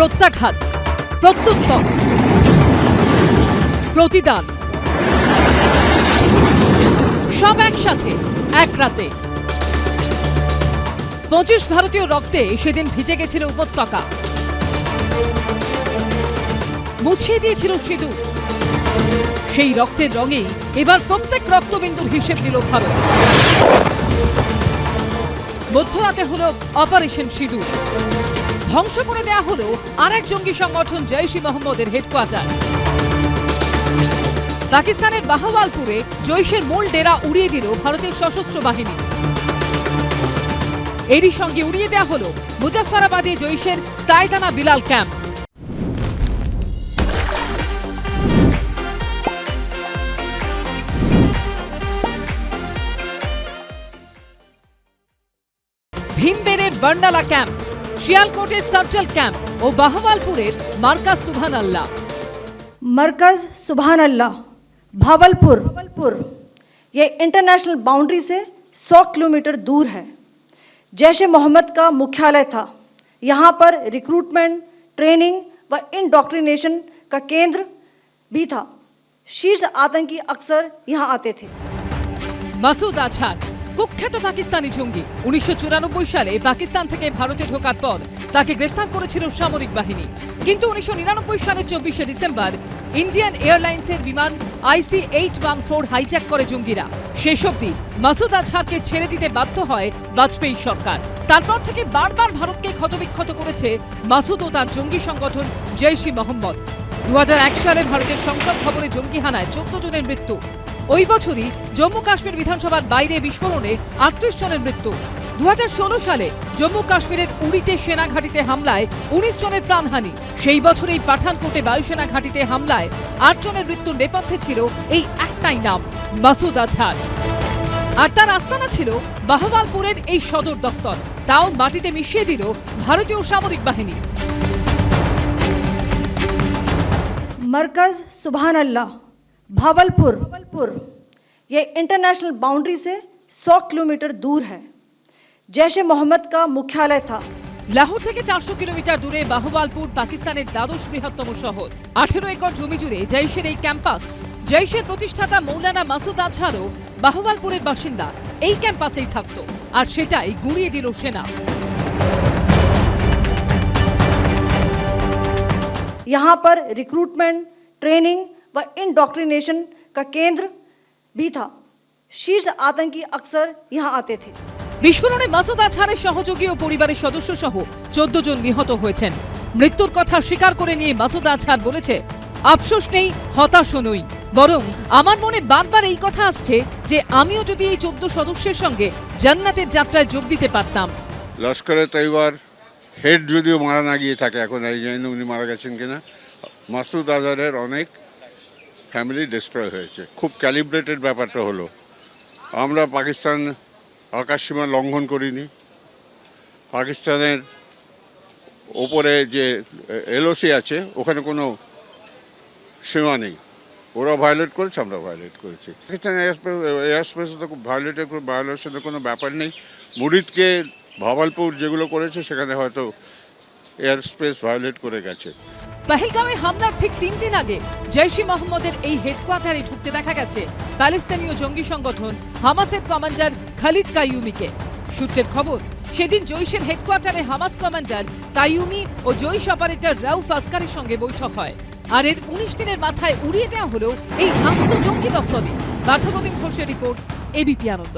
প্রত্যাঘাত, প্রত্যুত্তর, প্রতিদান, সব একসাথে এক রাতে। 25 ভারতীয় রক্তে সেদিন ভিজে গেছিল উপত্যকা, মুছিয়ে দিয়েছিল সিঁদুর। সেই রক্তের রঙেই এবার প্রত্যেক রক্তবিন্দুর হিসেব নিল ভারত। মধ্যরাতে হলো অপারেশন সিঁদুর। ধ্বংস করে দেয়া হলো আরেক জঙ্গি সংগঠন জৈশ-ই-মোহাম্মদের হেডকোয়ার্টার। পাকিস্তানের বাহওয়ালপুরে জৈশের মূল ডেরা উড়িয়ে দিল ভারতের সশস্ত্র বাহিনী। এরই সঙ্গে উড়িয়ে দেয়া হলো মুজাফফরাবাদে জৈশের সাইদানা বিলাল ক্যাম্প। ভীমবেরের বান্ডালা ক্যাম্প, শিয়ালকোটের সার্চেল ক্যাম্প ও বাহওয়ালপুরের মার্কাজ সুবহান আল্লাহ। मरकज सुबहान अल्लाह भावलपुर ये इंटरनेशनल बाउंड्री से 100 किलोमीटर दूर है। जैश ए मोहम्मद का मुख्यालय था। यहाँ पर रिक्रूटमेंट, ट्रेनिंग व इंडॉक्ट्रिनेशन का केंद्र भी था। शीर्ष आतंकी अक्सर यहाँ आते थे। মাসুদ আজহার কুখ্যাত পাকিস্তানি জঙ্গি। 1994 সালে পাকিস্তান থেকে ভারতে ঢোকার পর তাকে গ্রেফতার করেছিল সামরিক বাহিনী। কিন্তু 1999 সালের 24শে ডিসেম্বর ইন্ডিয়ান এয়ারলাইন্সের বিমান IC-814 হাইজ্যাক করে জঙ্গিরা। শেষ অবধি মাসুদ আজহারকে ছেড়ে দিতে বাধ্য হয় বাজপেয়ী সরকার। তারপর থেকে বারবার ভারতকে ক্ষতবিক্ষত করেছে মাসুদ ও তার জঙ্গি সংগঠন জৈশ-ই-মোহাম্মদ। 2001 সালে ভারতের সংসদ ভবনে জঙ্গি হানায় 14 জনের মৃত্যু। ওই বছরই জম্মু কাশ্মীর বিধানসভার বাইরে বিস্ফোরণে 38 জনের মৃত্যু। 2016 সালে জম্মু কাশ্মীরের উড়িতে সেনা ঘাঁটিতে হামলায় 19 জনের প্রাণহানি। সেই বছরেই পাঠানকোটে বায়ুসেনা ঘাঁটিতে হামলায় 8 জনের মৃত্যুর নেপথ্যে ছিল এই একটাই নাম, মাসুদ আজহার। আর তার আস্তানা ছিল বাহওয়ালপুরের এই সদর দফতর। তাও মাটিতে মিশিয়ে দিল ভারতীয় সামরিক বাহিনী। मरकज सुबहान अल्लाह भावलपुर ये इंटरनेशनल बाउंड्री से 100 किलोमीटर दूर है। जैश ए मोहम्मद का मुख्यालय था। লাহোর থেকে 400 কিলোমিটার দূরে বাহওয়ালপুর পাকিস্তানের দ্বাদশ বৃহত্তম শহর। 18 একর জমি জুড়ে জৈশের এই ক্যাম্পাস। জৈশের প্রতিষ্ঠাতা মৌলানা মাসুদ আজহারও বাহওয়ালপুরের বাসিন্দা। এই ক্যাম্পাসেই থাকত, আর সেটাই গুঁড়িয়ে দিল সেনা। यहाँ पर रिक्रूटमेंट, ट्रेनिंग व इंडॉक्ट्रिनेशन का केंद्र भी था। शीर्ष आतंकी अक्सर यहाँ आते थे। বিস্ফোরণে মাসুদ আজহারের সহযোগী ও পরিবারের সদস্য সহ 14 জন নিহত হয়েছেন। মৃত্যুর কথা স্বীকার করে নিয়ে মাসুদ আজহার বলেছে, আফসোস নেই, হতাশও নই, বরং আমার মনে বারবার এই কথা আসছে যে আমিও যদি এই 14 সদস্যের সঙ্গে জান্নাতের যাত্রায় যোগ দিতে পারতাম। লস্করে তৈবার হেড যদিও মারা না গিয়ে থাকে, এখন এই জানি না উনি মারা গেছেন কিনা। মাসুদ আজহারের অনেক ফ্যামিলি ডিস্ট্রয় হয়েছে। খুব ক্যালিব্রেটেড ব্যাপারটা হলো, আমরা পাকিস্তান আকাশসীমা লঙ্ঘন করিনি। পাকিস্তানের ওপরে যে LOC আছে ওখানে কোনো সীমা নেই। ওরা ভায়োলেট করেছে, আমরা ভায়োলেট করেছি। পাকিস্তান এয়ার স্পেসে তো খুব ভায়োলেশনের কোনো ব্যাপার নেই। মুরিদকে ভাওয়ালপুর যেগুলো করেছে সেখানে হয়তো এয়ার স্পেস ভায়োলেট করে গেছে। পহেলগাঁওয়ে হামলার ঠিক 3 দিন আগে জৈশ-ই-মোহাম্মদের এই হেডকোয়ার্টারে ঢুকতে দেখা গেছে প্যালেস্তানীয় জঙ্গি সংগঠন হামাসের কমান্ডার খালিদ কাইয়ুমিকে। সূত্রের খবর, সেদিন জৈশের হেডকোয়ার্টারে হামাস কমান্ডার কাইয়ুমি ও জৈশ অপারেটর রাউফ আসকারের সঙ্গে বৈঠক হয়। আর এর 19 দিনের মাথায় উড়িয়ে দেওয়া হলো এই আস্ত জঙ্গি দফতরে। পার্থপ্রতিম ঘোষের রিপোর্ট, ABP আনন্দ।